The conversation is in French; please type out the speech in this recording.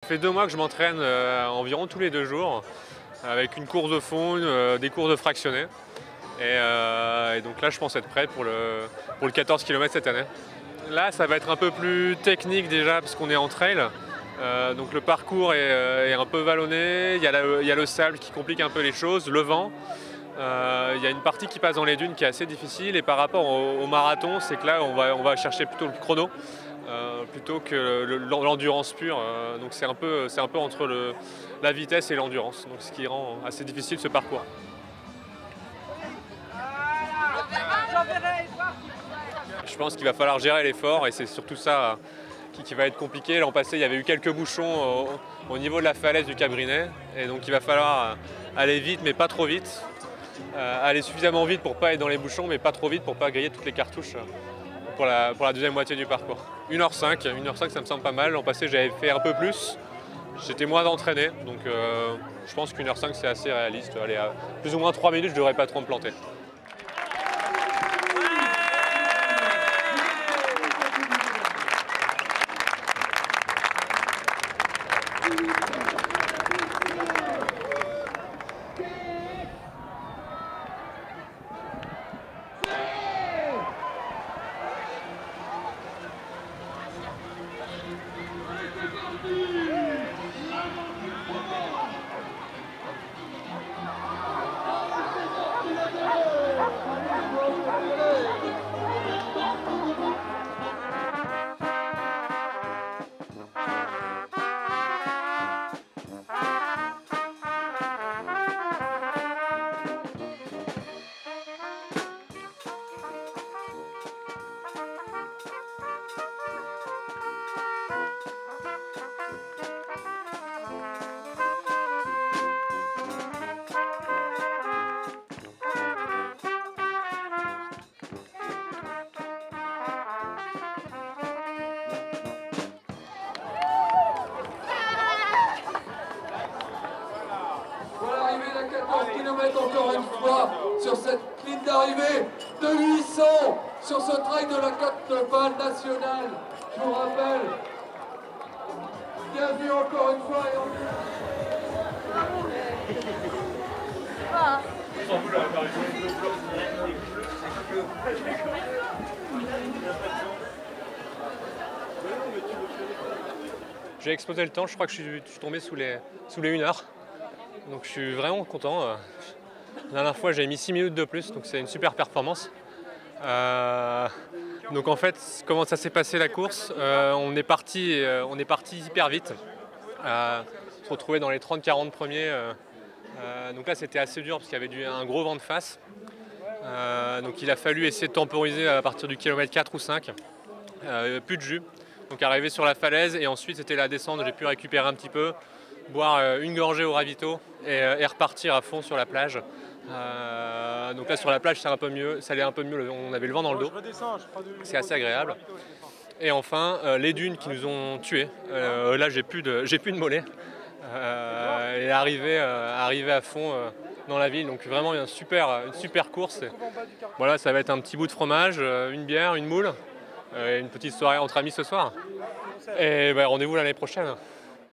Ça fait 2 mois que je m'entraîne environ tous les 2 jours avec une course de fond, des courses de fractionnés. Et donc là, je pense être prêt pour le 14 km cette année. Là, ça va être un peu plus technique déjà parce qu'on est en trail. Donc le parcours est un peu vallonné, il y a le sable qui complique un peu les choses, le vent. Il y a une partie qui passe dans les dunes qui est assez difficile et par rapport au marathon, c'est que là on va chercher plutôt le chrono plutôt que l'endurance pure. Donc c'est un peu entre la vitesse et l'endurance, donc ce qui rend assez difficile ce parcours. Je pense qu'il va falloir gérer l'effort et c'est surtout ça qui va être compliqué. L'an passé, il y avait eu quelques bouchons au niveau de la falaise du Cabrinet et donc il va falloir aller vite mais pas trop vite. Aller suffisamment vite pour ne pas être dans les bouchons mais pas trop vite pour ne pas griller toutes les cartouches pour la deuxième moitié du parcours. 1h05, ça me semble pas mal. L'an passé j'avais fait un peu plus, j'étais moins entraîné donc je pense qu'1h05 c'est assez réaliste. Allez, à plus ou moins 3 minutes je ne devrais pas trop me planter. Encore une fois sur cette ligne d'arrivée de 800 sur ce trail de la capitale nationale. Je vous rappelle, bienvenue encore une fois. J'ai explosé le temps, je crois que je suis tombé sous les 1 heure. Donc je suis vraiment content. La dernière fois j'ai mis 6 minutes de plus, donc c'est une super performance. Donc en fait, comment ça s'est passé la course, on est parti hyper vite. Se retrouver dans les 30-40 premiers. Donc là c'était assez dur parce qu'il y avait un gros vent de face. Donc il a fallu essayer de temporiser à partir du kilomètre 4 ou 5. Plus de jus. Donc arrivé sur la falaise et ensuite c'était la descente, j'ai pu récupérer un petit peu, boire une gorgée au ravito et repartir à fond sur la plage. Donc là sur la plage ça allait un peu mieux, on avait le vent dans le dos, c'est assez agréable. Et enfin les dunes qui nous ont tués, là j'ai plus de mollets et arriver à fond dans la ville, donc vraiment une super course. Voilà, ça va être un petit bout de fromage, une bière, une moule, une petite soirée entre amis ce soir. Et rendez-vous l'année prochaine.